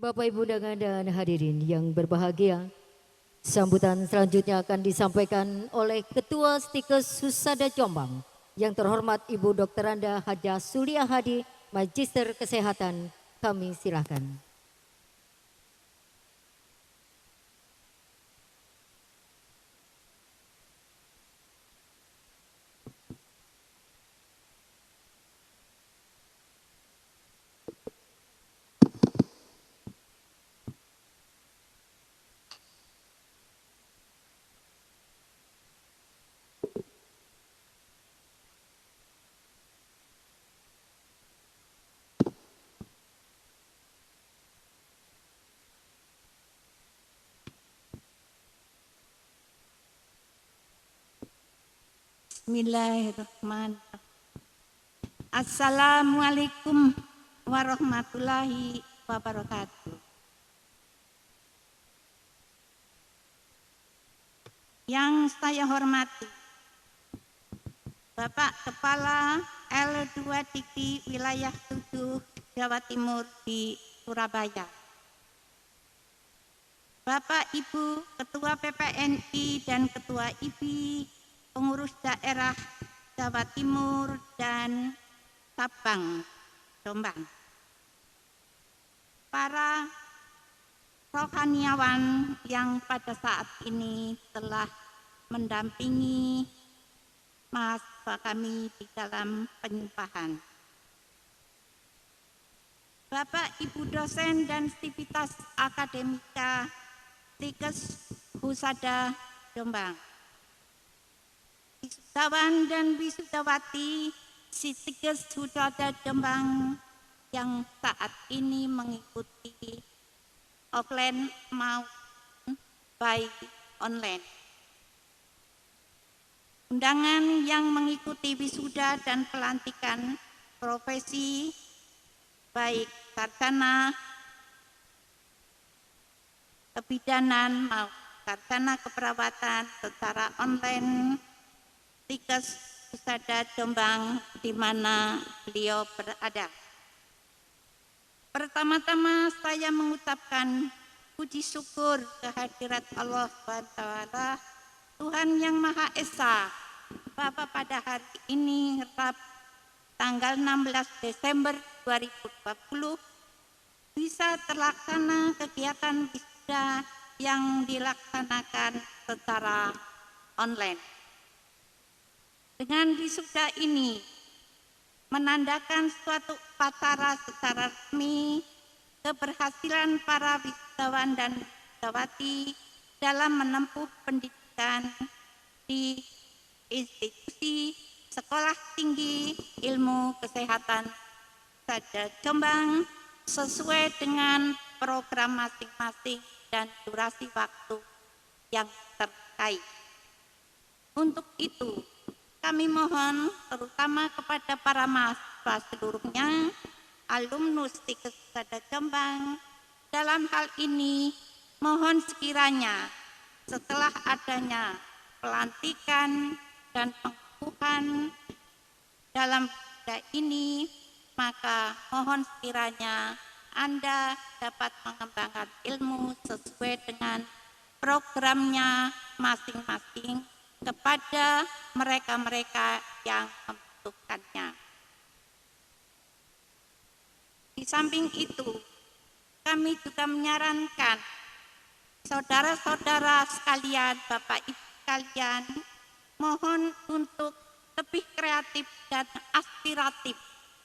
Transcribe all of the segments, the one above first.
Bapak, Ibu, dan hadirin yang berbahagia, sambutan selanjutnya akan disampaikan oleh Ketua Stikes Husada Jombang yang terhormat Ibu Dr. Anda Hajah Sulia Hadi, Magister Kesehatan. Kami silakan. Bismillahirrahmanirrahim. Assalamualaikum warahmatullahi wabarakatuh. Yang saya hormati Bapak Kepala L2 Dikti Wilayah 7 Jawa Timur di Surabaya, Bapak Ibu Ketua PPNI dan Ketua IPI, pengurus daerah Jawa Timur dan Sabang, Jombang, para rohaniawan yang pada saat ini telah mendampingi mahasiswa kami di dalam penyumpahan, Bapak Ibu dosen dan sivitas akademika Stikes Husada Jombang, wisudawan dan wisudawati Stikes Husada Jombang yang saat ini mengikuti offline maupun by online. Undangan yang mengikuti wisuda dan pelantikan profesi baik sarjana kebidanan maupun sarjana keperawatan secara online Stikes Husada Jombang di mana beliau berada. Pertama-tama saya mengucapkan puji syukur kehadirat Allah SWT, Tuhan Yang Maha Esa, bahwa pada hari ini Rabu tanggal 16 Desember 2020 bisa terlaksana kegiatan wisuda yang dilaksanakan secara online. Dengan wisuda ini menandakan suatu upacara secara resmi keberhasilan para wisudawan dan wisudawati dalam menempuh pendidikan di institusi Sekolah Tinggi Ilmu Kesehatan Husada Jombang sesuai dengan program masing-masing dan durasi waktu yang terkait. Untuk itu, kami mohon terutama kepada para mahasiswa seluruhnya, alumnus Stikes Husada Jombang, dalam hal ini mohon sekiranya setelah adanya pelantikan dan pengukuhan dalam wisuda ini, maka mohon sekiranya Anda dapat mengembangkan ilmu sesuai dengan programnya masing-masing kepada mereka-mereka yang membutuhkannya. Di samping itu, kami juga menyarankan saudara-saudara sekalian, Bapak Ibu sekalian, mohon untuk lebih kreatif dan aspiratif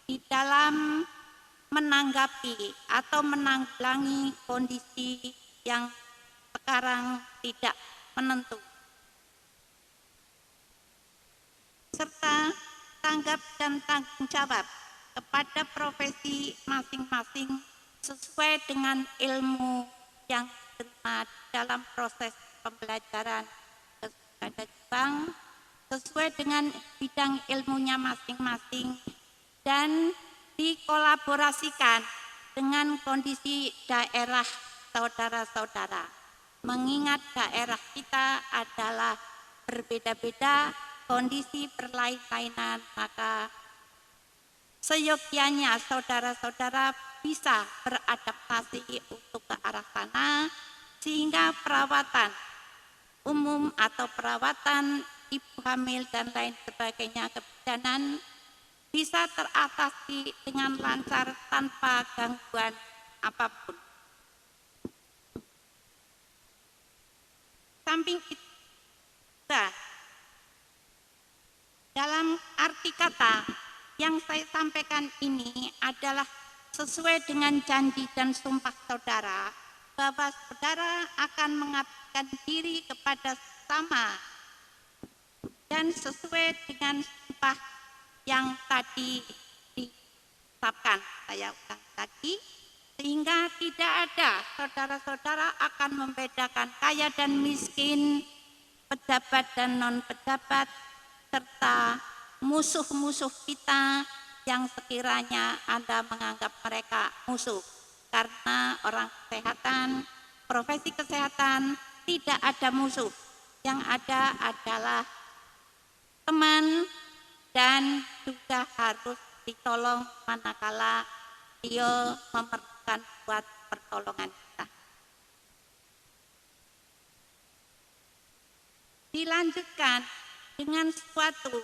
di dalam menanggapi atau menanggulangi kondisi yang sekarang tidak menentu, serta tanggap dan tanggung jawab kepada profesi masing-masing sesuai dengan ilmu yang diterima dalam proses pembelajaran Husada Jombang, sesuai dengan bidang ilmunya masing-masing dan dikolaborasikan dengan kondisi daerah saudara-saudara. Mengingat daerah kita adalah berbeda-beda, kondisi berlain-lainan, maka seyogyanya saudara-saudara bisa beradaptasi untuk ke arah sana, sehingga perawatan umum atau perawatan ibu hamil dan lain sebagainya kebidanan bisa teratasi dengan lancar tanpa gangguan apapun. Samping itu, dalam arti kata yang saya sampaikan ini adalah sesuai dengan janji dan sumpah saudara bahwa saudara akan mengabdikan diri kepada sesama dan sesuai dengan sumpah yang tadi diucapkan. Saya ulang lagi, sehingga tidak ada saudara-saudara akan membedakan kaya dan miskin, pejabat dan non-pejabat, serta musuh-musuh kita yang sekiranya Anda menganggap mereka musuh. Karena orang kesehatan, profesi kesehatan tidak ada musuh. Yang ada adalah teman dan juga harus ditolong manakala dia memerlukan buat pertolongan kita. Dilanjutkan dengan suatu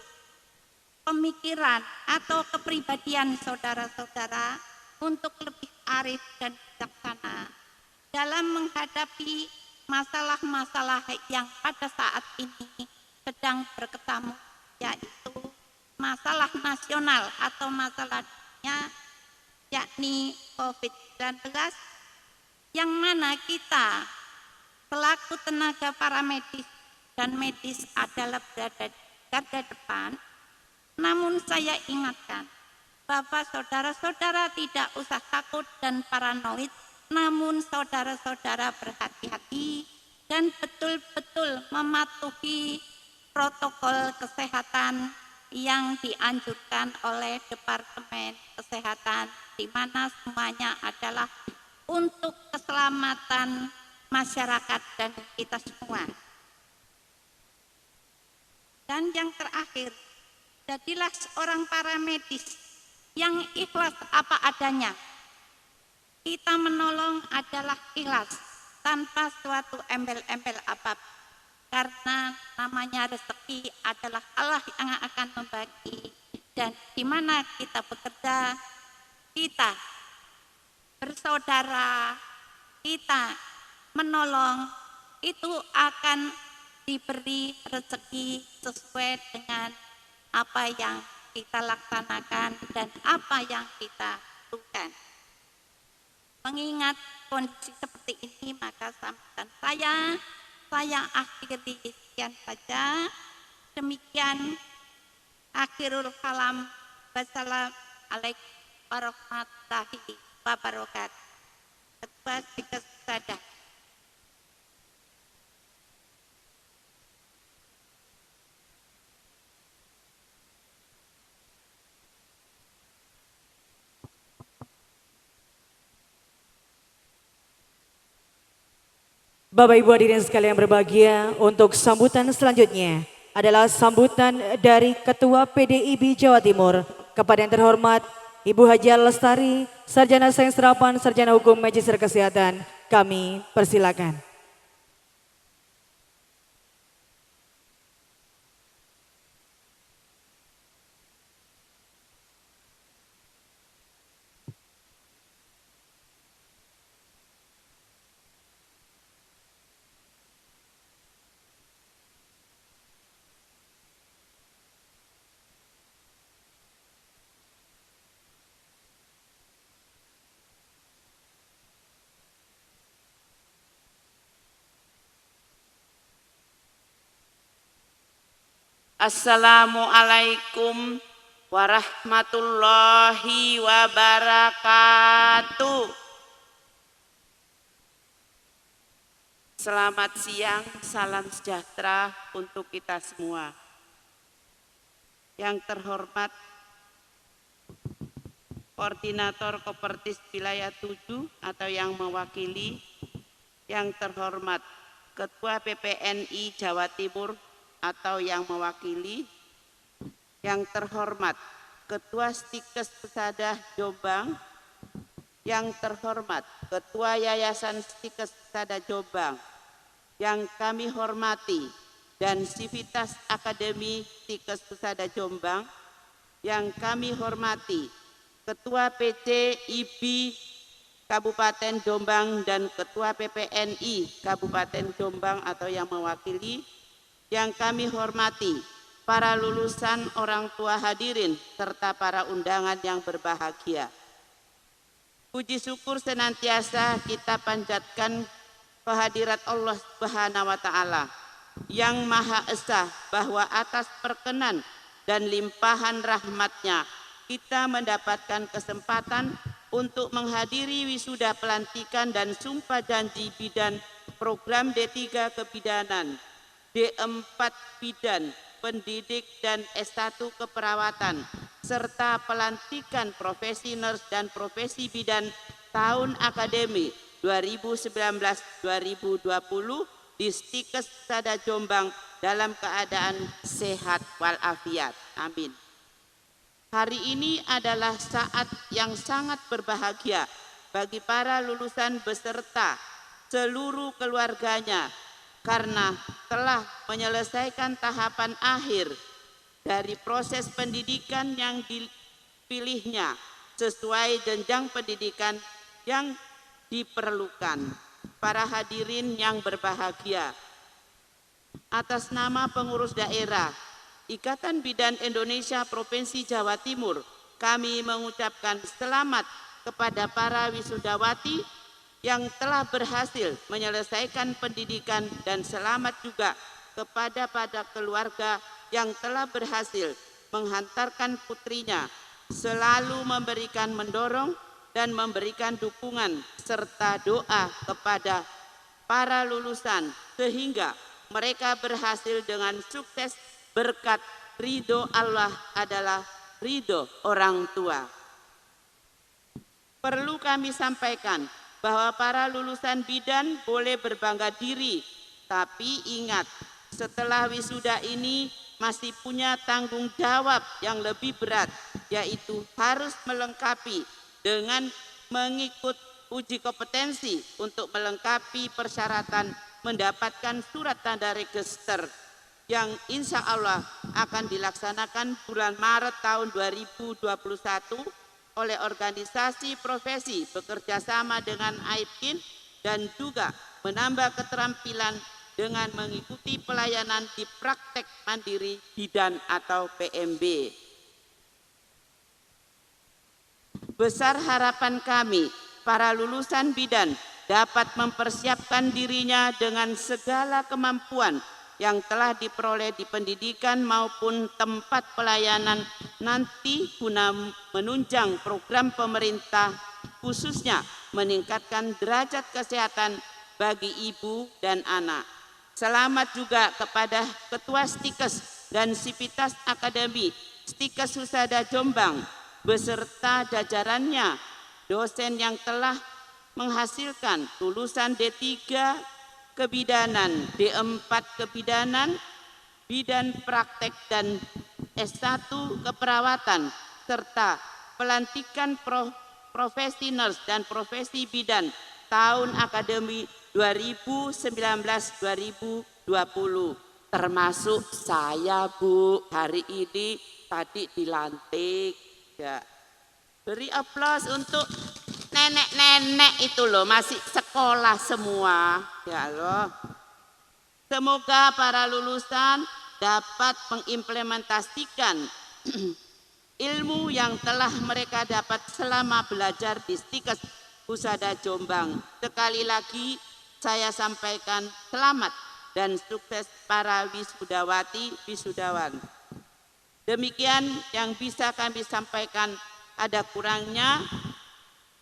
pemikiran atau kepribadian saudara-saudara untuk lebih arif dan bijaksana dalam menghadapi masalah-masalah yang pada saat ini sedang berketamu, yaitu masalah nasional atau masalah dunia, yakni COVID-19, yang mana kita selaku tenaga paramedis dan medis adalah berada di garda depan. Namun saya ingatkan bahwa saudara-saudara tidak usah takut dan paranoid, namun saudara-saudara berhati-hati dan betul-betul mematuhi protokol kesehatan yang dianjurkan oleh Departemen Kesehatan, di mana semuanya adalah untuk keselamatan masyarakat dan kita semua. Dan yang terakhir, jadilah seorang paramedis yang ikhlas apa adanya. Kita menolong adalah ikhlas tanpa suatu embel-embel apapun. Karena namanya rezeki adalah Allah yang akan membagi. Dan di mana kita bekerja, kita bersaudara, kita menolong, itu akan diberi rezeki sesuai dengan apa yang kita laksanakan dan apa yang kita lakukan. Mengingat kondisi seperti ini, maka sambutan saya akhiri sekian saja. Demikian akhirul kalam. Wassalamualaikum warahmatullahi wabarakatuh. Ketua Sikes Sadah. Bapak Ibu hadirin sekalian berbahagia, untuk sambutan selanjutnya adalah sambutan dari Ketua PDIB Jawa Timur kepada yang terhormat Ibu Haja Lestari, Sarjana Sains Terapan, Sarjana Hukum Magister Kesehatan. Kami persilakan. Assalamualaikum warahmatullahi wabarakatuh. Selamat siang, salam sejahtera untuk kita semua. Yang terhormat Koordinator Kopertis Wilayah 7 atau yang mewakili, yang terhormat Ketua PPNI Jawa Timur atau yang mewakili, yang terhormat Ketua Stikes Pesadah Jombang, Yang terhormat Ketua Yayasan Stikes Husada Jombang yang kami hormati, dan Sivitas Akademi Stikes Husada Jombang yang kami hormati, Ketua PC IBI Kabupaten Jombang dan Ketua PPNI Kabupaten Jombang atau yang mewakili, yang kami hormati, para lulusan, orang tua hadirin, serta para undangan yang berbahagia. Puji syukur senantiasa kita panjatkan kehadirat Allah Subhanahu wa Ta'ala yang Maha Esa, bahwa atas perkenan dan limpahan rahmatnya kita mendapatkan kesempatan untuk menghadiri wisuda pelantikan dan sumpah janji bidan program D3 Kebidanan, D4 Bidan Pendidik dan S1 Keperawatan, serta pelantikan profesi nurse dan profesi bidan tahun akademi 2019-2020 di Stikes Husada Jombang dalam keadaan sehat walafiat. Amin. Hari ini adalah saat yang sangat berbahagia bagi para lulusan beserta seluruh keluarganya, karena telah menyelesaikan tahapan akhir dari proses pendidikan yang dipilihnya sesuai jenjang pendidikan yang diperlukan. Para hadirin yang berbahagia, atas nama pengurus daerah Ikatan Bidan Indonesia Provinsi Jawa Timur, kami mengucapkan selamat kepada para wisudawati yang telah berhasil menyelesaikan pendidikan, dan selamat juga kepada keluarga yang telah berhasil menghantarkan putrinya, selalu memberikan mendorong dan memberikan dukungan serta doa kepada para lulusan sehingga mereka berhasil dengan sukses berkat ridho Allah adalah ridho orang tua. Perlu kami sampaikan bahwa para lulusan bidan boleh berbangga diri, tapi ingat, setelah wisuda ini masih punya tanggung jawab yang lebih berat, yaitu harus melengkapi dengan mengikut uji kompetensi untuk melengkapi persyaratan mendapatkan surat tanda register yang insya Allah akan dilaksanakan bulan Maret tahun 2021 oleh organisasi profesi bekerja sama dengan AIPKIN, dan juga menambah keterampilan dengan mengikuti pelayanan di praktek mandiri bidan atau PMB. Besar harapan kami para lulusan bidan dapat mempersiapkan dirinya dengan segala kemampuan yang telah diperoleh di pendidikan maupun tempat pelayanan nanti guna menunjang program pemerintah, khususnya meningkatkan derajat kesehatan bagi ibu dan anak. Selamat juga kepada Ketua Stikes dan Sivitas Akademi Stikes Husada Jombang beserta jajarannya, dosen yang telah menghasilkan lulusan D3 Kebidanan, D4 Kebidanan, bidan praktek dan S1 Keperawatan, serta pelantikan profesi nurse dan profesi bidan tahun akademi 2019-2020. Termasuk saya, Bu, hari ini tadi dilantik. Ya. Beri aplaus untuk nenek-nenek itu loh, masih sekolah semua. Ya Allah. Semoga para lulusan dapat mengimplementasikan ilmu yang telah mereka dapat selama belajar di Stikes Husada Jombang. Sekali lagi saya sampaikan selamat dan sukses para wisudawati, wisudawan. Demikian yang bisa kami sampaikan, ada kurangnya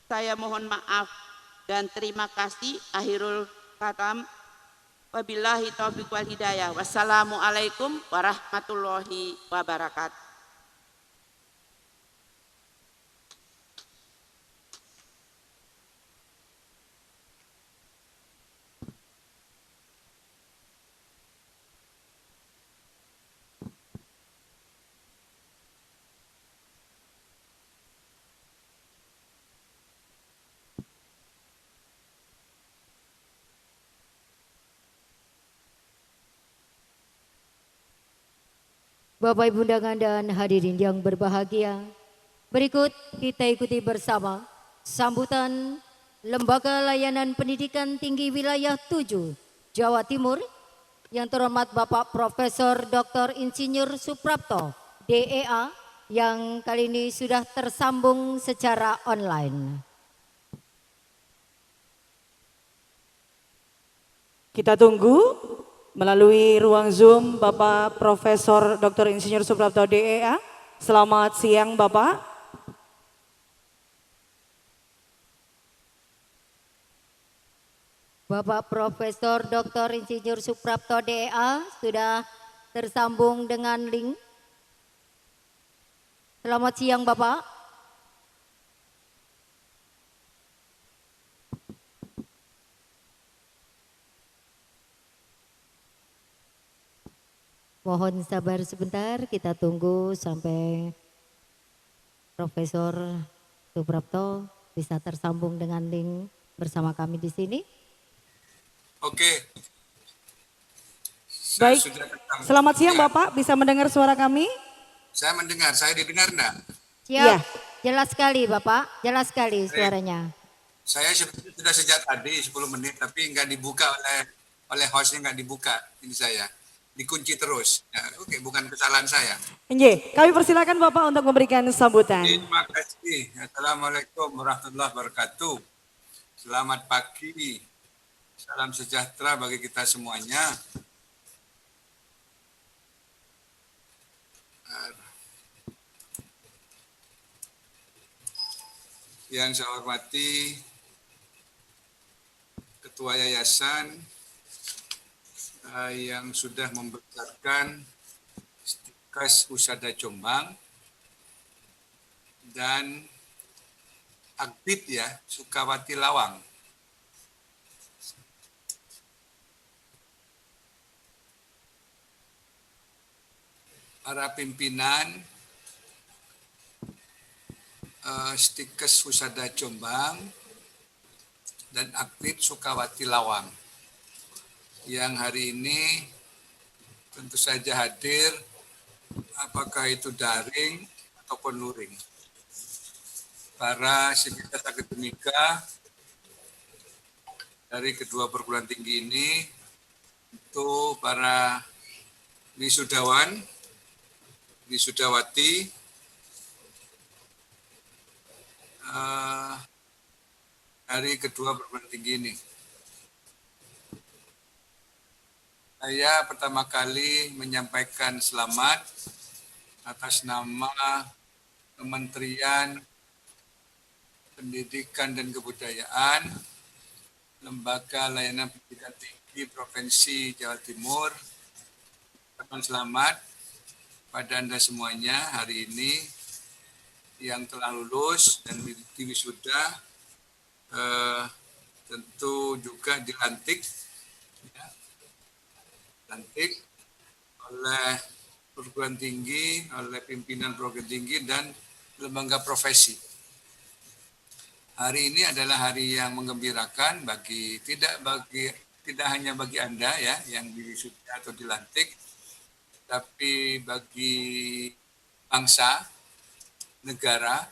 saya mohon maaf dan terima kasih. Akhirul kalam, wabillahi taufiq wal hidayah. Wassalamualaikum warahmatullahi wabarakatuh. Bapak Ibu undangan dan hadirin yang berbahagia, berikut kita ikuti bersama sambutan Lembaga Layanan Pendidikan Tinggi Wilayah 7 Jawa Timur yang terhormat Bapak Profesor Dr. Insinyur Suprapto DEA yang kali ini sudah tersambung secara online. Kita tunggu melalui ruang Zoom Bapak Profesor Dr. Insinyur Suprapto DEA. Selamat siang Bapak. Bapak Profesor Dr. Insinyur Suprapto DEA sudah tersambung dengan link. Selamat siang Bapak. Mohon sabar sebentar, kita tunggu sampai Profesor Suprapto bisa tersambung dengan link bersama kami di sini. Oke. Baik, selamat siang Ya, Bapak, bisa mendengar suara kami? saya mendengar, saya didengar enggak? Siap, Iya. jelas sekali Bapak, jelas sekali suaranya. Saya sebetulnya sudah sejak tadi 10 menit, tapi enggak dibuka oleh hostnya, enggak dibuka ini saya. Dikunci terus. Ya, oke, bukan kesalahan saya. Nggih, kami persilakan Bapak untuk memberikan sambutan. Terima kasih. Assalamualaikum warahmatullahi wabarakatuh. Selamat pagi. Salam sejahtera bagi kita semuanya. Yang saya hormati Ketua Yayasan yang sudah membesarkan Stikes Husada Jombang dan Akbid ya Sukawati Lawang. Para pimpinan Stikes Husada Jombang dan Akbid Sukawati Lawang yang hari ini tentu saja hadir, apakah itu daring ataupun luring. Para sivitas akademika dari kedua perguruan tinggi ini, itu para wisudawan, wisudawati, dari kedua perguruan tinggi ini. Saya pertama kali menyampaikan selamat atas nama Kementerian Pendidikan dan Kebudayaan, Lembaga Layanan Pendidikan Tinggi Provinsi Jawa Timur. Selamat pada Anda semuanya hari ini yang telah lulus dan wisuda, tentu juga dilantik oleh perguruan tinggi, oleh pimpinan perguruan tinggi dan lembaga profesi. Hari ini adalah hari yang menggembirakan tidak hanya bagi Anda ya yang diwisuda atau dilantik, tapi bagi bangsa, negara,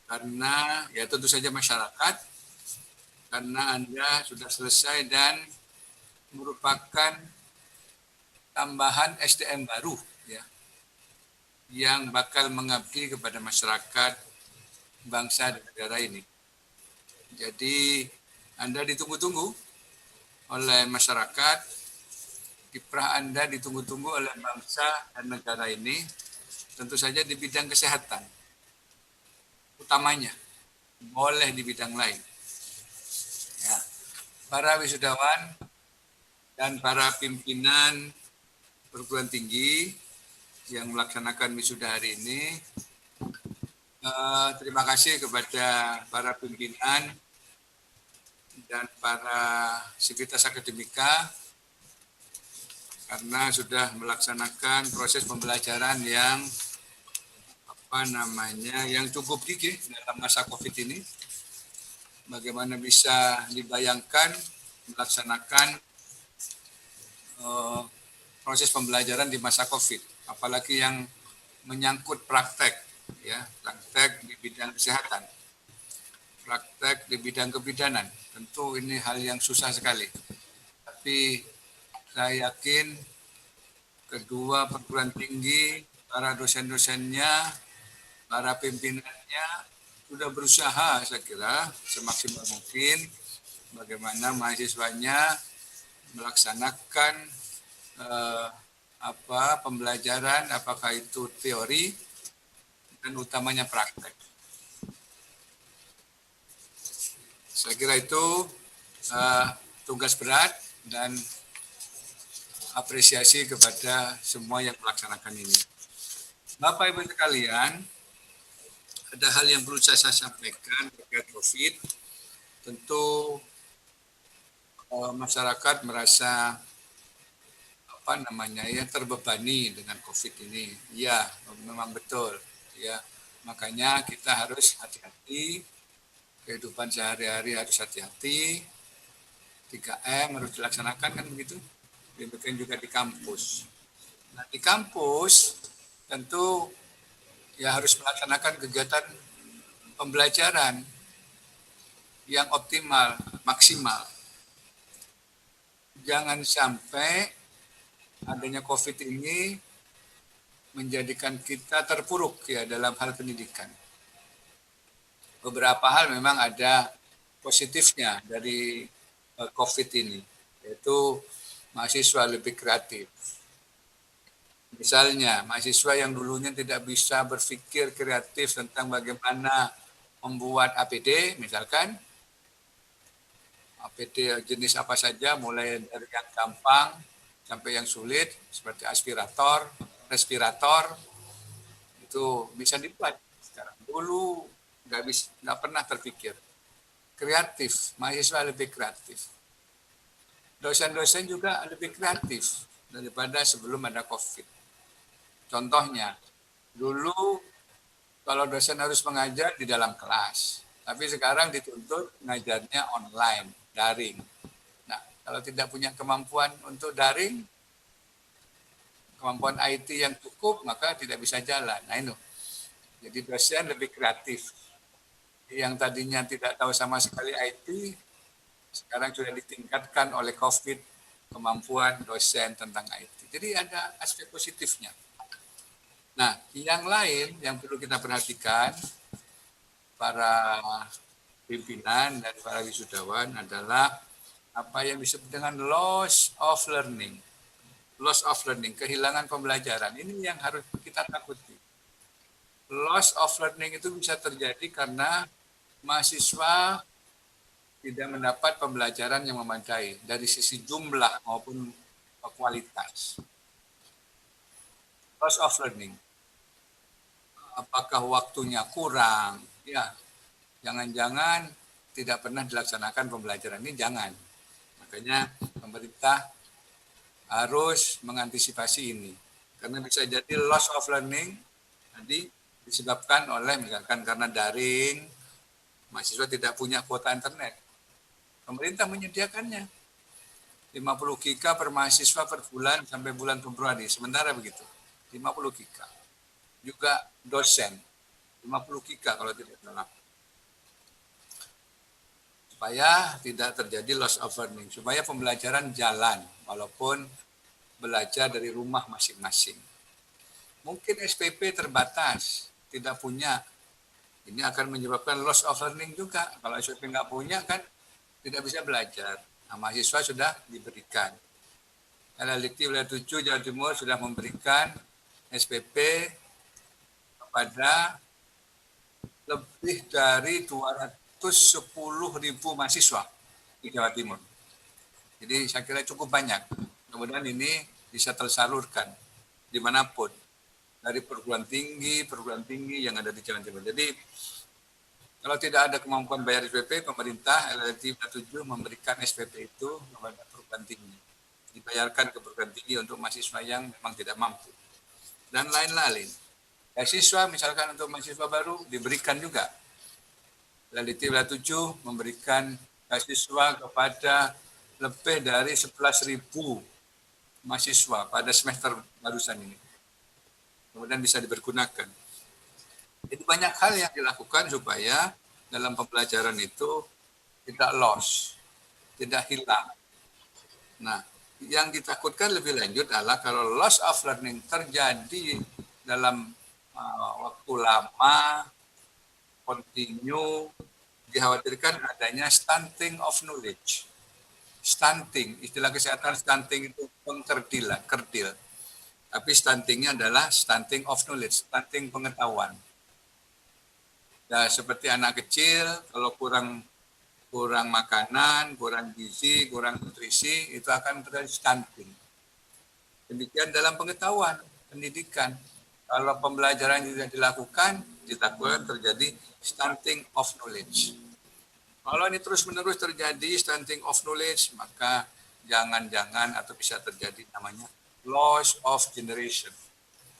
karena ya tentu saja masyarakat, karena Anda sudah selesai dan merupakan tambahan SDM baru ya yang bakal mengabdi kepada masyarakat, bangsa dan negara ini. Jadi Anda ditunggu-tunggu oleh masyarakat, kiprah Anda ditunggu-tunggu oleh bangsa dan negara ini, tentu saja di bidang kesehatan utamanya, boleh di bidang lain. Ya. Para wisudawan dan para pimpinan perguruan tinggi yang melaksanakan wisuda hari ini, terima kasih kepada para pimpinan dan para sivitas akademika karena sudah melaksanakan proses pembelajaran yang yang cukup gigih dalam masa COVID ini. Bagaimana bisa dibayangkan melaksanakan proses pembelajaran di masa COVID. apalagi yang menyangkut praktek, ya, praktek di bidang kesehatan, praktek di bidang kebidanan. Tentu ini hal yang susah sekali. Tapi saya yakin kedua perguruan tinggi, para dosen-dosennya, para pimpinannya sudah berusaha, saya kira semaksimal mungkin bagaimana mahasiswanya melaksanakan pembelajaran, apakah itu teori dan utamanya praktek. Saya kira itu tugas berat dan apresiasi kepada semua yang melaksanakan ini. Bapak Ibu sekalian, ada hal yang perlu saya sampaikan terkait COVID. Tentu masyarakat merasa terbebani dengan COVID ini. Ya, memang betul. Ya, makanya kita harus hati-hati. Kehidupan sehari-hari harus hati-hati. 3M harus dilaksanakan, kan begitu. Demikian juga di kampus. Nah, di kampus tentu ya harus melaksanakan kegiatan pembelajaran yang optimal, maksimal. Jangan sampai adanya COVID ini menjadikan kita terpuruk ya dalam hal pendidikan. Beberapa hal memang ada positifnya dari COVID ini, yaitu mahasiswa lebih kreatif. Misalnya, mahasiswa yang dulunya tidak bisa berpikir kreatif tentang bagaimana membuat APD, misalkan, APD jenis apa saja, mulai dari yang gampang sampai yang sulit, seperti aspirator, respirator, itu bisa dibuat sekarang. Dulu nggak pernah terpikir. Kreatif, mahasiswa lebih kreatif. Dosen-dosen juga lebih kreatif daripada sebelum ada COVID. Contohnya, dulu kalau dosen harus mengajar di dalam kelas, tapi sekarang dituntut mengajarnya online, daring. Nah, kalau tidak punya kemampuan untuk daring, kemampuan IT yang cukup, maka tidak bisa jalan. Nah, itu. Jadi dosen lebih kreatif. Yang tadinya tidak tahu sama sekali IT, sekarang sudah ditingkatkan oleh COVID kemampuan dosen tentang IT. Jadi ada aspek positifnya. Nah, yang lain yang perlu kita perhatikan para pimpinan dan para wisudawan adalah apa yang disebut dengan loss of learning. Loss of learning, kehilangan pembelajaran. Ini yang harus kita takuti. Loss of learning itu bisa terjadi karena mahasiswa tidak mendapat pembelajaran yang memadai dari sisi jumlah maupun kualitas. Loss of learning. Apakah waktunya kurang? Ya, jangan-jangan tidak pernah dilaksanakan pembelajaran ini, jangan. Makanya pemerintah harus mengantisipasi ini. Karena bisa jadi loss of learning tadi disebabkan oleh misalkan karena daring, mahasiswa tidak punya kuota internet. Pemerintah menyediakannya 50 GB per mahasiswa per bulan sampai bulan Februari. Sementara begitu, 50 GB. Juga dosen, 50 GB kalau tidak salah. Supaya tidak terjadi loss of learning, supaya pembelajaran jalan, walaupun belajar dari rumah masing-masing. Mungkin SPP terbatas, tidak punya. Ini akan menyebabkan loss of learning juga. Kalau SPP nggak punya kan tidak bisa belajar. Nah, mahasiswa sudah diberikan. LLDT Wilayah 7 Jawa Timur sudah memberikan SPP kepada lebih dari 210.000 mahasiswa di Jawa Timur. Jadi saya kira cukup banyak. Kemudian ini bisa tersalurkan dimanapun. Dari perguruan tinggi yang ada di Jawa Timur. Jadi kalau tidak ada kemampuan bayar SPP, pemerintah LLT 7 memberikan SPP itu kepada perguruan tinggi. Dibayarkan ke perguruan tinggi untuk mahasiswa yang memang tidak mampu. Dan lain-lain. Beasiswa misalkan untuk mahasiswa baru diberikan juga. LLT 7 memberikan beasiswa kepada lebih dari 11.000 mahasiswa pada semester barusan ini. kemudian bisa dipergunakan. Jadi banyak hal yang dilakukan supaya dalam pembelajaran itu tidak loss, tidak hilang. Nah, yang ditakutkan lebih lanjut adalah kalau loss of learning terjadi dalam waktu lama, continue, dikhawatirkan adanya stunting of knowledge. Stunting, istilah kesehatan stunting itu kerdil. Tapi stuntingnya adalah stunting of knowledge, stunting pengetahuan. Nah, seperti anak kecil, kalau kurang makanan, kurang gizi, kurang nutrisi, itu akan terjadi stunting. Demikian dalam pengetahuan, pendidikan. Kalau pembelajaran tidak dilakukan terjadi stunting of knowledge. Kalau ini terus-menerus terjadi stunting of knowledge, maka jangan-jangan atau bisa terjadi namanya loss of generation.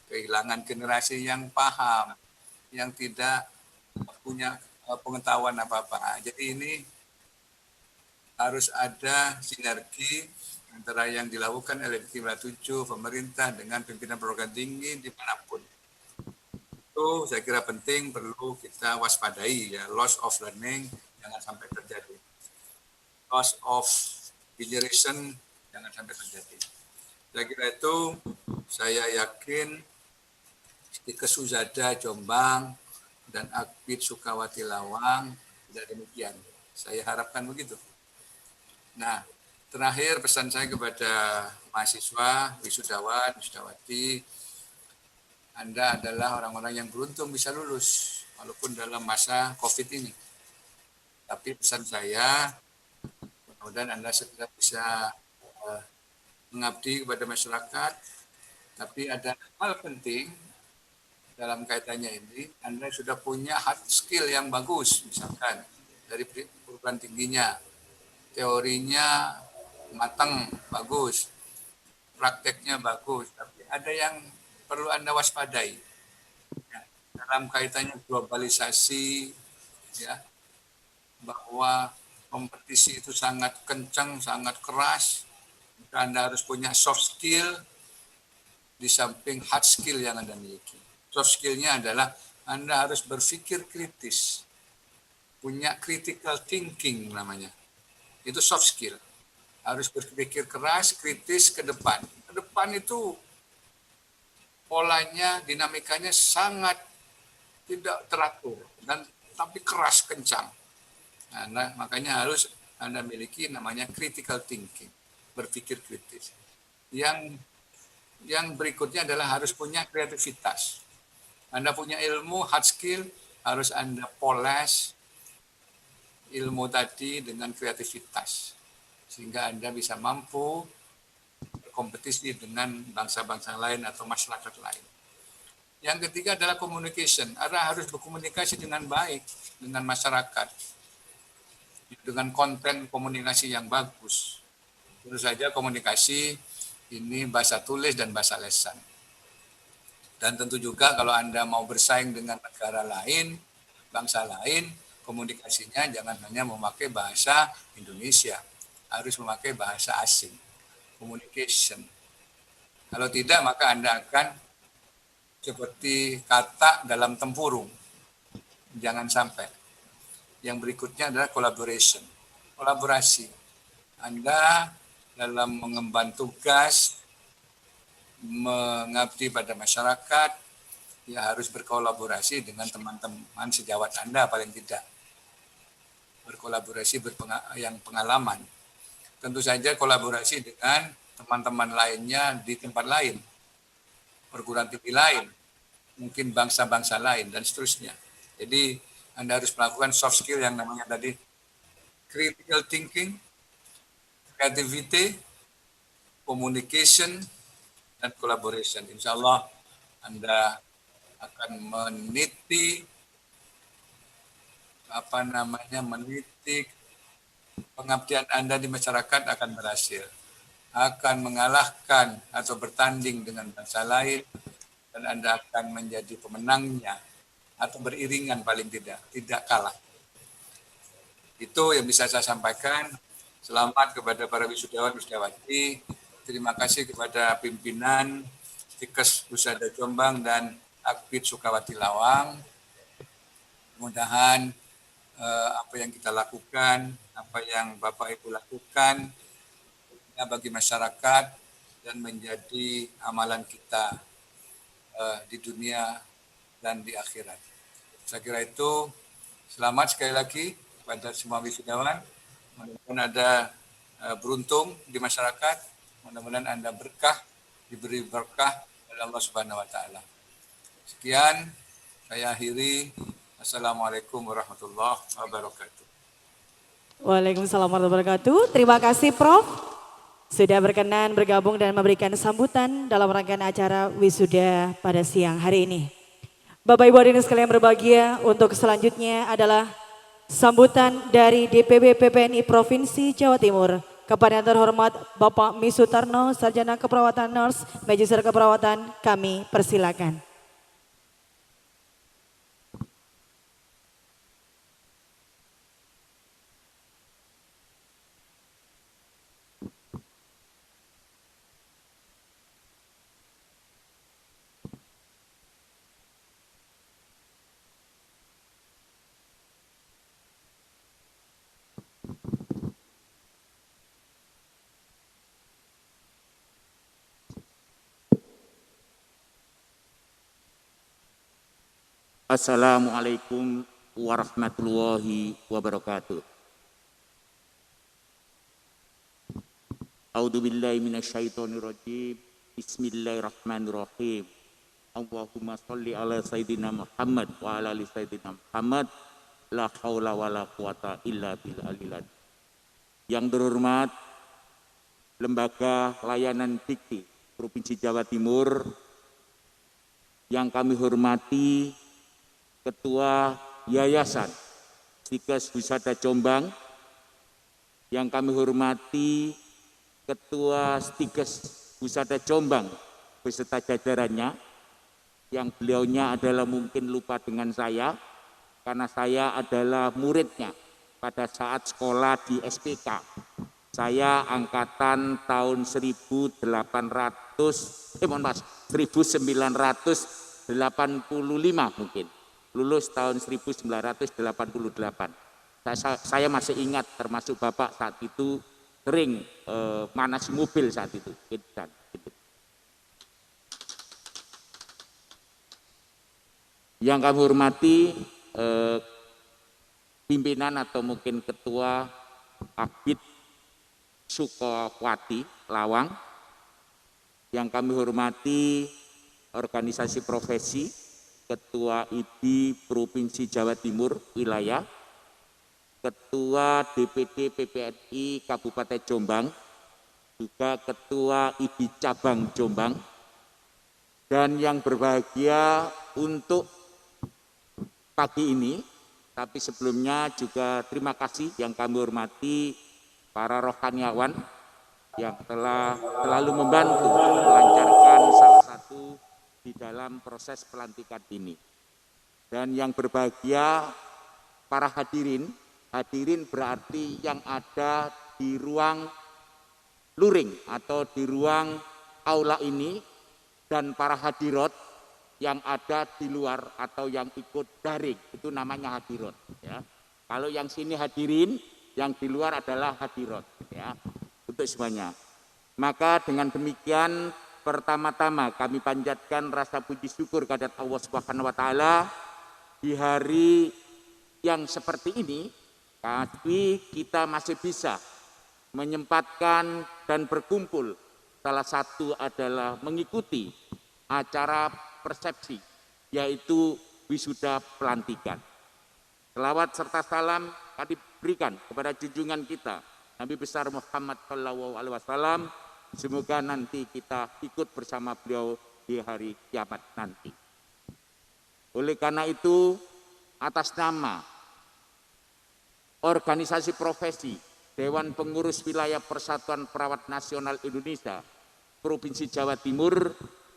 Kehilangan generasi yang paham, yang tidak punya pengetahuan apa-apa. Jadi ini harus ada sinergi antara yang dilakukan oleh Q7, pemerintah dengan pimpinan perguruan tinggi dimanapun. Itu saya kira penting, perlu kita waspadai ya, loss of learning jangan sampai terjadi. Loss of generation jangan sampai terjadi. Saya kira itu, saya yakin Stikes Husada Jombang dan Akbid Sukawati Lawang tidak demikian. Saya harapkan begitu. Nah, terakhir pesan saya kepada mahasiswa, wisudawan, wisudawati, Anda adalah orang-orang yang beruntung bisa lulus, walaupun dalam masa COVID ini. Tapi pesan saya, mudah-mudahan Anda segera bisa mengabdi kepada masyarakat. Tapi ada hal penting dalam kaitannya ini, Anda sudah punya hard skill yang bagus, misalkan dari perguruan tingginya, teorinya matang, bagus, prakteknya bagus, tapi ada yang perlu Anda waspadai. Ya, dalam kaitannya globalisasi, ya, bahwa kompetisi itu sangat kencang, sangat keras, Anda harus punya soft skill di samping hard skill yang Anda miliki. Soft skill-nya adalah Anda harus berpikir kritis, punya critical thinking namanya. Itu soft skill. Harus berpikir keras, kritis ke depan. Ke depan itu polanya, dinamikanya sangat tidak teratur dan tapi keras, kencang. Nah, makanya harus Anda miliki namanya critical thinking, berpikir kritis. Yang berikutnya adalah harus punya kreativitas. Anda punya ilmu, hard skill, harus Anda poles ilmu tadi dengan kreativitas. Sehingga Anda bisa mampu berkompetisi dengan bangsa-bangsa lain atau masyarakat lain. Yang ketiga adalah communication. Anda harus berkomunikasi dengan baik dengan masyarakat. Dengan konten komunikasi yang bagus. Tentu saja komunikasi ini bahasa tulis dan bahasa lesan. Dan tentu juga kalau Anda mau bersaing dengan negara lain, bangsa lain, komunikasinya jangan hanya memakai bahasa Indonesia, harus memakai bahasa asing. Communication. Kalau tidak, maka Anda akan seperti kata dalam tempurung. Jangan sampai. Yang berikutnya adalah collaboration. Kolaborasi. Anda dalam mengemban tugas, mengabdi pada masyarakat, ya harus berkolaborasi dengan teman-teman sejawat Anda paling tidak. Berkolaborasi yang pengalaman. Tentu saja kolaborasi dengan teman-teman lainnya di tempat lain, perguruan tinggi lain, mungkin bangsa-bangsa lain, dan seterusnya. Jadi Anda harus melakukan soft skill yang namanya tadi critical thinking, creativity, communication, dan collaboration. Insya Allah Anda akan meniti pengabdian Anda di masyarakat akan berhasil, akan mengalahkan atau bertanding dengan bangsa lain, dan Anda akan menjadi pemenangnya atau beriringan paling tidak kalah. Itu yang bisa saya sampaikan. Selamat kepada para wisudawan wisudawati. Terima kasih kepada pimpinan Stikes Husada Jombang dan Akpid Sukawati Lawang. Mudah-mudahan apa yang kita lakukan, apa yang Bapak Ibu lakukan bagi masyarakat dan menjadi amalan kita di dunia dan di akhirat. Saya kira itu. Selamat sekali lagi kepada semua wisudawan. Mudah-mudahan Anda beruntung di masyarakat. Mudah-mudahan Anda berkah, diberi berkah oleh Allah Subhanahu wa taala. Sekian, saya akhiri. Assalamualaikum warahmatullahi wabarakatuh. Waalaikumsalam warahmatullahi wabarakatuh. Terima kasih Prof. Sudah berkenan bergabung dan memberikan sambutan dalam rangkaian acara wisuda pada siang hari ini. Bapak Ibu hadirin sekalian berbahagia, untuk selanjutnya adalah sambutan dari DPB PPNI Provinsi Jawa Timur kepada yang terhormat Bapak Mi Sutarno, Sarjana Keperawatan Nurse, Magister Keperawatan, kami persilakan. Assalamualaikum warahmatullahi wabarakatuh. A'udzubillahi minasyaitonirrajim. Bismillahirrahmanirrahim. Allahumma sholli ala sayyidina Muhammad wa ala ali sayyidina Muhammad. La haula wa la quwata illa billahil. Yang terhormat Lembaga Layanan Dikti Provinsi Jawa Timur, yang kami hormati Ketua Yayasan Stikes Husada Jombang, yang kami hormati Ketua Stikes Husada Jombang beserta jajarannya, yang beliaunya adalah mungkin lupa dengan saya karena saya adalah muridnya pada saat sekolah di SPK. Saya angkatan tahun 1985 mungkin. Lulus tahun 1988. Saya masih ingat, termasuk Bapak saat itu sering manasi mobil saat itu. Yang kami hormati pimpinan atau mungkin Ketua Akpid Sukawati Lawang, yang kami hormati organisasi profesi, Ketua IDI Provinsi Jawa Timur Wilayah, Ketua DPD PPNI Kabupaten Jombang, juga Ketua IDI Cabang Jombang, dan yang berbahagia untuk pagi ini, tapi sebelumnya juga terima kasih yang kami hormati para rohaniawan yang telah selalu membantu melancarkan salah satu di dalam proses pelantikan ini. Dan yang berbahagia para hadirin berarti yang ada di ruang luring atau di ruang aula ini, dan para hadirat yang ada di luar atau yang ikut daring, itu namanya hadirat ya. Kalau yang sini hadirin, yang di luar adalah hadirat ya, untuk semuanya. Maka dengan demikian, pertama-tama kami panjatkan rasa puji syukur kepada Allah Subhanahu wa taala di hari yang seperti ini, tapi kita masih bisa menyempatkan dan berkumpul. Salah satu adalah mengikuti acara persepsi, yaitu wisuda pelantikan. Selawat serta salam kami berikan kepada junjungan kita Nabi besar Muhammad SAW. Semoga nanti kita ikut bersama beliau di hari kiamat nanti. Oleh karena itu, atas nama organisasi profesi Dewan Pengurus Wilayah Persatuan Perawat Nasional Indonesia Provinsi Jawa Timur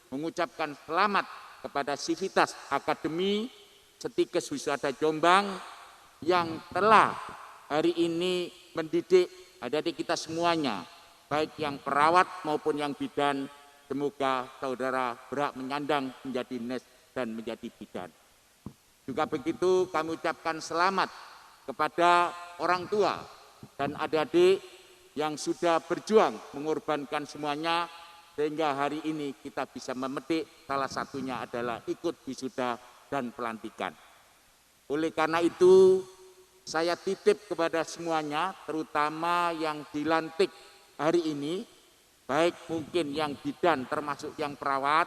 mengucapkan selamat kepada Sivitas Akademi Stikes Husada Jombang yang telah hari ini mendidik adik-adik kita semuanya, baik yang perawat maupun yang bidan semoga saudara berhak menyandang menjadi nes dan menjadi bidan. Juga begitu kami ucapkan selamat kepada orang tua dan adik-adik yang sudah berjuang mengorbankan semuanya sehingga hari ini kita bisa memetik, salah satunya adalah ikut wisuda dan pelantikan. Oleh karena itu saya titip kepada semuanya, terutama yang dilantik hari ini, baik mungkin yang bidan termasuk yang perawat,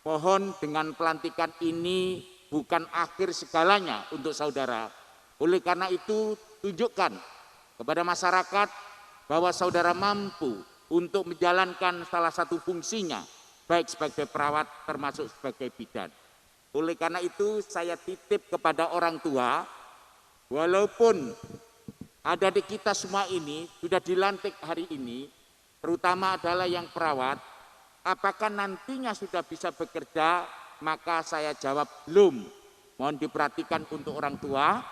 mohon dengan pelantikan ini bukan akhir segalanya untuk saudara. Oleh karena itu tunjukkan kepada masyarakat bahwa saudara mampu untuk menjalankan salah satu fungsinya, baik sebagai perawat termasuk sebagai bidan. Oleh karena itu saya titip kepada orang tua, walaupun ada di kita semua ini sudah dilantik hari ini, terutama adalah yang perawat, apakah nantinya sudah bisa bekerja? Maka saya jawab belum. Mohon diperhatikan untuk orang tua,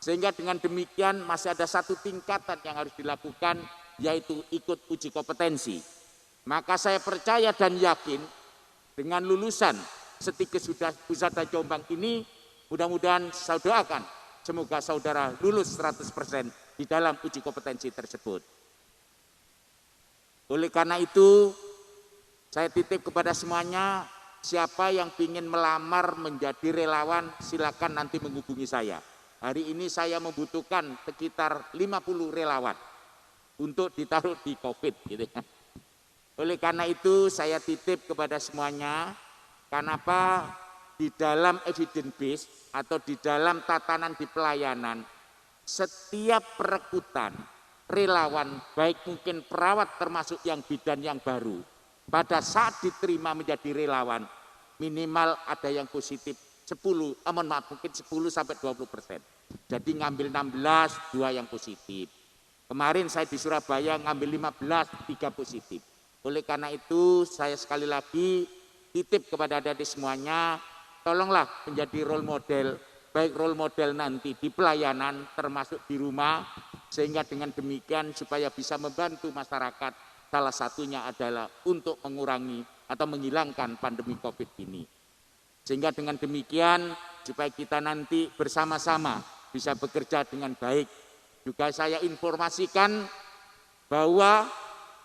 sehingga dengan demikian masih ada satu tingkatan yang harus dilakukan, yaitu ikut uji kompetensi. Maka saya percaya dan yakin dengan lulusan Setikes Husada Jombang ini, mudah-mudahan saya doakan semoga saudara lulus 100% di dalam uji kompetensi tersebut. Oleh karena itu, saya titip kepada semuanya, siapa yang ingin melamar menjadi relawan, silakan nanti menghubungi saya. Hari ini saya membutuhkan sekitar 50 relawan untuk ditaruh di COVID gitu ya. Oleh karena itu saya titip kepada semuanya, kenapa di dalam evidence base atau di dalam tatanan di pelayanan, setiap perekrutan relawan, baik mungkin perawat termasuk yang bidan yang baru, pada saat diterima menjadi relawan, minimal ada yang positif 10 sampai 20%. Jadi ngambil 16, 2 yang positif. Kemarin saya di Surabaya ngambil 15, 3 positif. Oleh karena itu saya sekali lagi titip kepada adik-adik semuanya, tolonglah menjadi role model, baik role model nanti di pelayanan termasuk di rumah, sehingga dengan demikian supaya bisa membantu masyarakat, salah satunya adalah untuk mengurangi atau menghilangkan pandemi COVID ini. Sehingga dengan demikian supaya kita nanti bersama-sama bisa bekerja dengan baik. Juga saya informasikan bahwa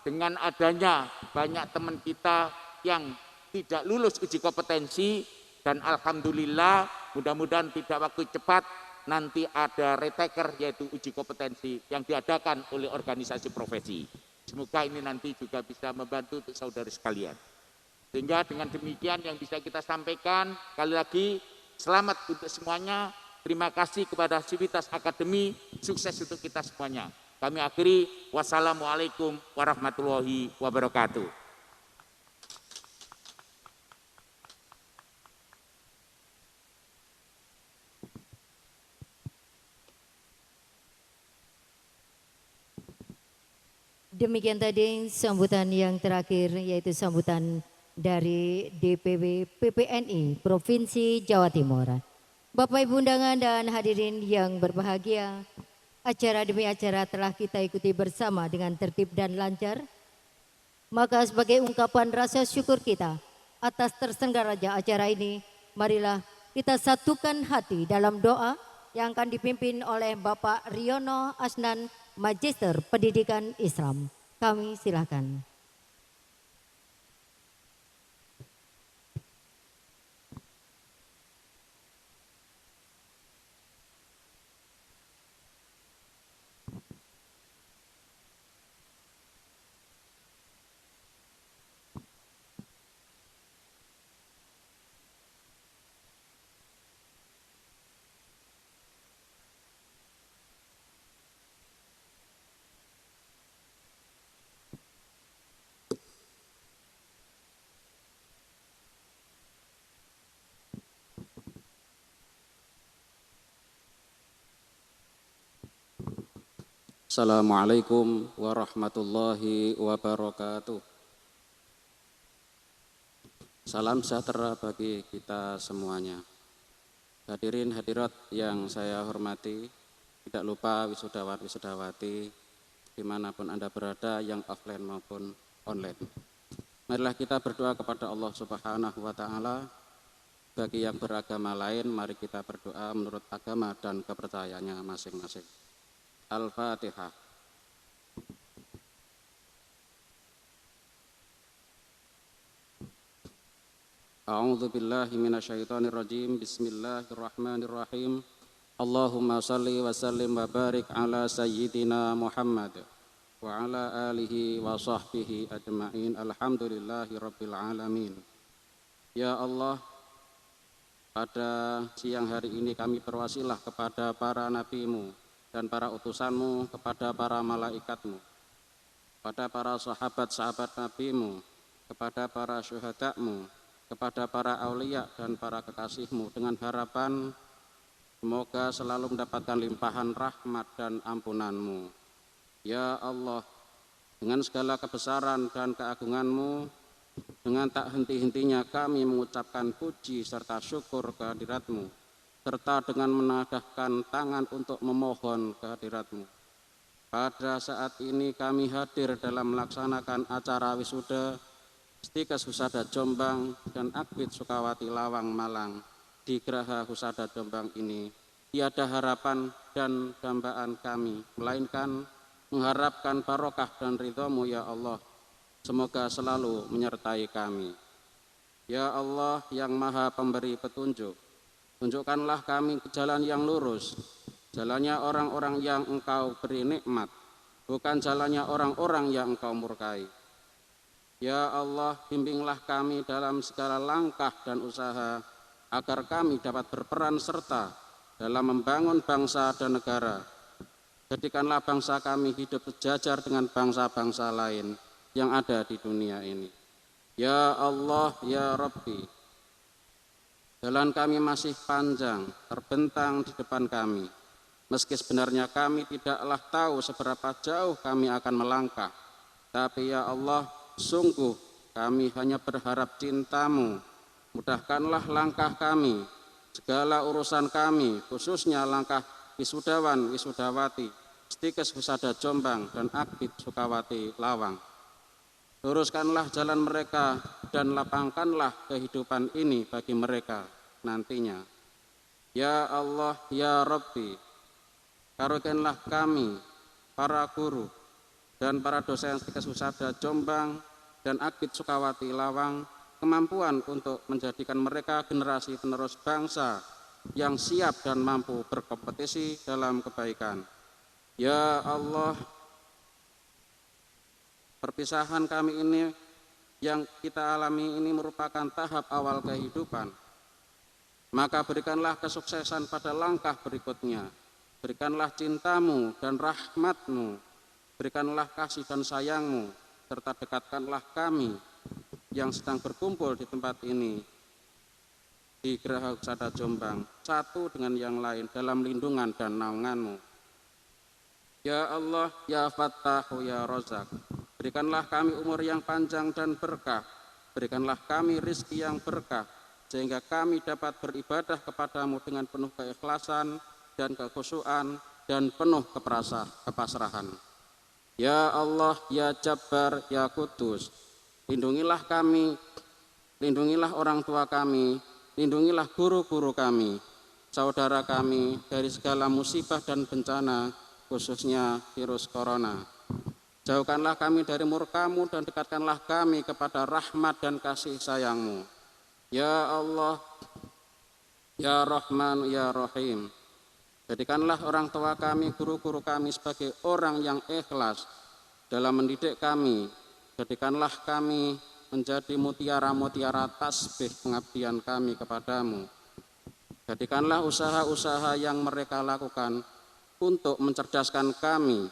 dengan adanya banyak teman kita yang tidak lulus uji kompetensi, dan alhamdulillah mudah-mudahan tidak waktu cepat nanti ada retaker, yaitu uji kompetensi yang diadakan oleh organisasi profesi. Semoga ini nanti juga bisa membantu untuk saudara sekalian. Sehingga dengan demikian yang bisa kita sampaikan, sekali lagi selamat untuk semuanya. Terima kasih kepada Sivitas Akademi, sukses untuk kita semuanya. Kami akhiri, wassalamualaikum warahmatullahi wabarakatuh. Demikian tadi sambutan yang terakhir, yaitu sambutan dari DPW PPNI Provinsi Jawa Timur. Bapak Ibu undangan dan hadirin yang berbahagia, acara demi acara telah kita ikuti bersama dengan tertib dan lancar. Maka sebagai ungkapan rasa syukur kita atas terselenggaranya acara ini, marilah kita satukan hati dalam doa yang akan dipimpin oleh Bapak Riono Asnan, Magister Pendidikan Islam. Kami silakan. Assalamualaikum warahmatullahi wabarakatuh. Salam sejahtera bagi kita semuanya. Hadirin hadirat yang saya hormati, tidak lupa wisudawan wisudawati dimanapun Anda berada, yang offline maupun online. Marilah kita berdoa kepada Allah Subhanahu wa taala. Bagi yang beragama lain, mari kita berdoa menurut agama dan kepercayaannya masing-masing. Al-Fatihah. A'udzu billahi minasyaitonir rajim. Bismillahirrahmanirrahim. Allahumma shalli wa sallim wa barik ala sayyidina Muhammad wa ala alihi wa sahbihi ajma'in. Alhamdulillahi rabbil alamin. Ya Allah, pada siang hari ini kami berwasilah kepada para nabi-Mu dan para utusan-Mu, kepada para malaikat-Mu, kepada para sahabat-sahabat nabi-Mu, kepada para syuhada-Mu, kepada para aulia dan para kekasih-Mu, dengan harapan semoga selalu mendapatkan limpahan rahmat dan ampunan-Mu. Ya Allah, dengan segala kebesaran dan keagungan-Mu, dengan tak henti-hentinya kami mengucapkan puji serta syukur kehadirat-Mu, serta dengan menadahkan tangan untuk memohon kehadirat-Mu. Pada saat ini kami hadir dalam melaksanakan acara wisuda Stikes Husada Jombang dan Akbid Sukawati Lawang Malang. Di Geraha Husada Jombang ini tiada harapan dan dambaan kami, melainkan mengharapkan barokah dan ridho-Mu ya Allah. Semoga selalu menyertai kami. Ya Allah yang maha pemberi petunjuk, tunjukkanlah kami ke jalan yang lurus, jalannya orang-orang yang Engkau beri nikmat, bukan jalannya orang-orang yang Engkau murkai. Ya Allah, bimbinglah kami dalam segala langkah dan usaha, agar kami dapat berperan serta dalam membangun bangsa dan negara. Jadikanlah bangsa kami hidup sejajar dengan bangsa-bangsa lain yang ada di dunia ini. Ya Allah, ya Rabbi, jalan kami masih panjang, terbentang di depan kami. Meski sebenarnya kami tidaklah tahu seberapa jauh kami akan melangkah, tapi ya Allah, sungguh kami hanya berharap cinta-Mu. Mudahkanlah langkah kami, segala urusan kami, khususnya langkah wisudawan, wisudawati, Stikes Husada Jombang dan Akbid Sukawati Lawang. Luruskanlah jalan mereka dan lapangkanlah kehidupan ini bagi mereka nantinya. Ya Allah, ya Rabbi, karuniakanlah kami, para guru dan para dosen Stikes Husada Jombang dan Akbid Sukawati Lawang kemampuan untuk menjadikan mereka generasi penerus bangsa yang siap dan mampu berkompetisi dalam kebaikan. Ya Allah, perpisahan kami ini yang kita alami ini merupakan tahap awal kehidupan. Maka berikanlah kesuksesan pada langkah berikutnya. Berikanlah cinta-Mu dan rahmat-Mu. Berikanlah kasih dan sayang-Mu. Serta dekatkanlah kami yang sedang berkumpul di tempat ini, di Geraha Husada Jombang, satu dengan yang lain dalam lindungan dan naungan-Mu. Ya Allah, ya Fattahu, ya Razak, berikanlah kami umur yang panjang dan berkah. Berikanlah kami rizki yang berkah, sehingga kami dapat beribadah kepadamu dengan penuh keikhlasan dan kekhusyuan dan penuh kepasrahan. Ya Allah, ya Jabbar, ya Kudus, lindungilah kami, lindungilah orang tua kami, lindungilah guru-guru kami, saudara kami dari segala musibah dan bencana, khususnya virus corona. Jauhkanlah kami dari murka-Mu dan dekatkanlah kami kepada rahmat dan kasih sayang-Mu. Ya Allah, ya Rahman, ya Rahim, jadikanlah orang tua kami, guru-guru kami sebagai orang yang ikhlas dalam mendidik kami. Jadikanlah kami menjadi mutiara-mutiara tasbih pengabdian kami kepadamu. Jadikanlah usaha-usaha yang mereka lakukan untuk mencerdaskan kami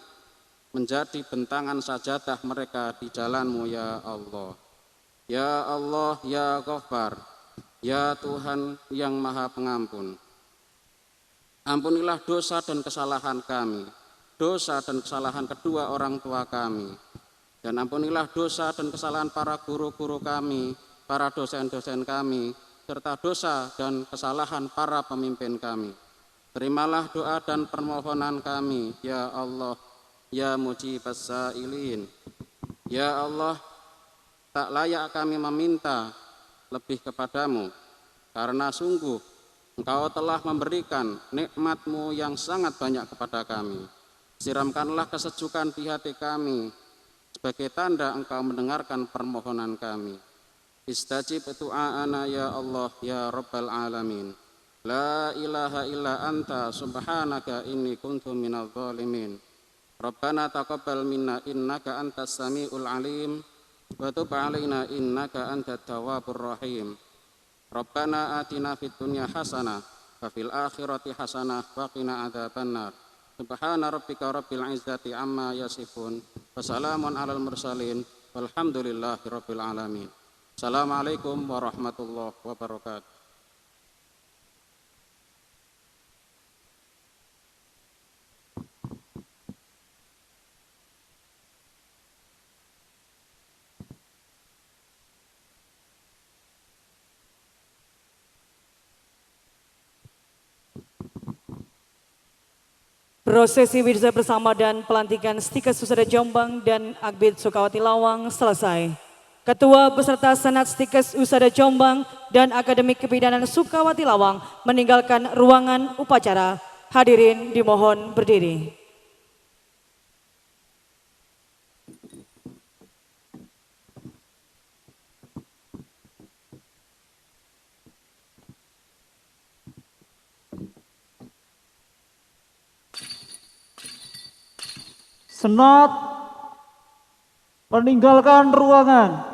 menjadi bentangan sajadah mereka di jalan-Mu, ya Allah. Ya Allah, ya Ghaffar, ya Tuhan yang Maha Pengampun. Ampunilah dosa dan kesalahan kami, dosa dan kesalahan kedua orang tua kami, dan ampunilah dosa dan kesalahan para guru-guru kami, para dosen-dosen kami, serta dosa dan kesalahan para pemimpin kami. Terimalah doa dan permohonan kami, ya Allah, ya Mujibas Sa'ilin. Ya Allah, tak layak kami meminta lebih kepadamu, karena sungguh Engkau telah memberikan nikmat-Mu yang sangat banyak kepada kami. Siramkanlah kesejukan di hati kami, sebagai tanda Engkau mendengarkan permohonan kami. Istajib du'aana ya Allah ya Rabbal Alamin. La ilaha illa anta subhanaka inni kuntu minadh dhalimin. Rabbana taqabbal minna innaka antas samiul alim wa tub alaina innaka antat tawwabur rahim. Rabbana atina fid dunya hasanah wa fil akhirati hasanah wa qina adzabannar. Subhana rabbika rabbil izzati amma yasifun wa salamun alal mursalin walhamdulillahi rabbil alamin. Assalamualaikum warahmatullahi wabarakatuh. Prosesi wisuda bersama dan pelantikan stiker Susada Jombang dan Akbid Sukawati Lawang selesai. Ketua beserta Senat Stikes Usada Jombang dan Akademi Kebidanan Sukawati Lawang meninggalkan ruangan upacara. Hadirin dimohon berdiri. Senat meninggalkan ruangan.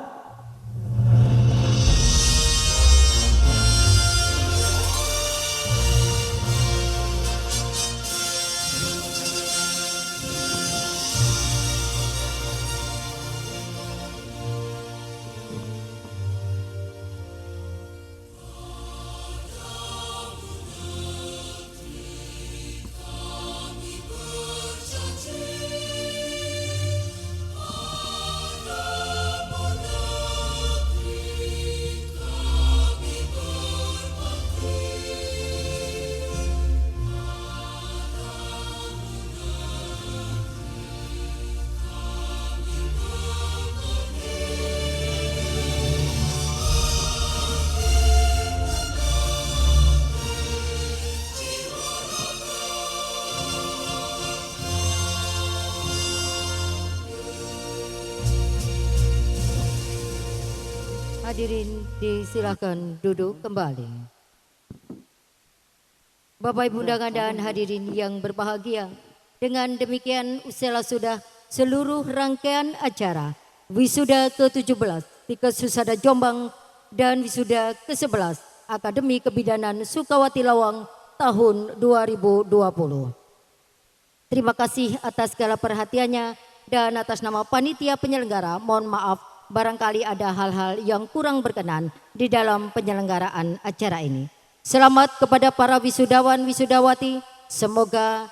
Hadirin disilakan duduk kembali. Bapak Ibu undangan dan hadirin yang berbahagia, dengan demikian usai sudah seluruh rangkaian acara wisuda ke-17 Stikes Susada Jombang dan wisuda ke-11 Akademi Kebidanan Sukawati Lawang tahun 2020. Terima kasih atas segala perhatiannya dan atas nama panitia penyelenggara mohon maaf barangkali ada hal-hal yang kurang berkenan di dalam penyelenggaraan acara ini. Selamat kepada para wisudawan wisudawati, semoga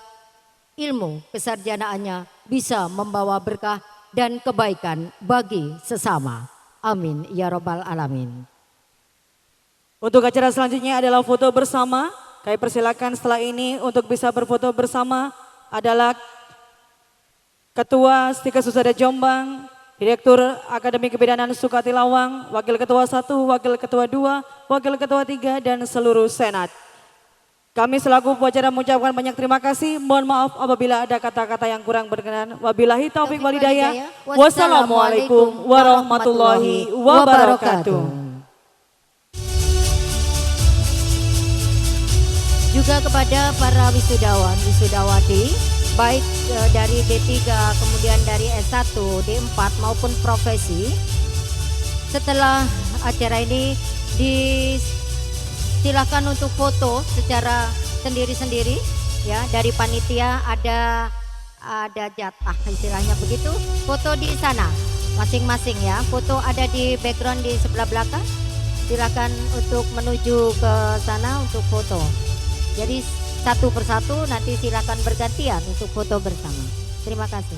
ilmu kesarjanaannya bisa membawa berkah dan kebaikan bagi sesama. Amin ya Rabbal Alamin. Untuk acara selanjutnya adalah foto bersama. Kami persilakan setelah ini untuk bisa berfoto bersama adalah Ketua Stikes Susada Jombang, Direktur Akademi Kebidanan Sukawati Lawang, Wakil Ketua 1, Wakil Ketua 2, Wakil Ketua 3, dan seluruh Senat. Kami selaku pengacara mengucapkan banyak terima kasih. Mohon maaf apabila ada kata-kata yang kurang berkenan. Wabillahi taufiq walhidayah. Wassalamualaikum warahmatullahi wabarakatuh. Juga kepada para wisudawan wisudawati, baik dari D3 kemudian dari S1, D4 maupun profesi. Setelah acara ini disilakan untuk foto secara sendiri-sendiri ya, dari panitia ada jatah istilahnya begitu. Foto di sana masing-masing ya. Foto ada di background di sebelah belakang. Silakan untuk menuju ke sana untuk foto. Jadi satu persatu nanti silakan bergantian untuk foto bersama. Terima kasih.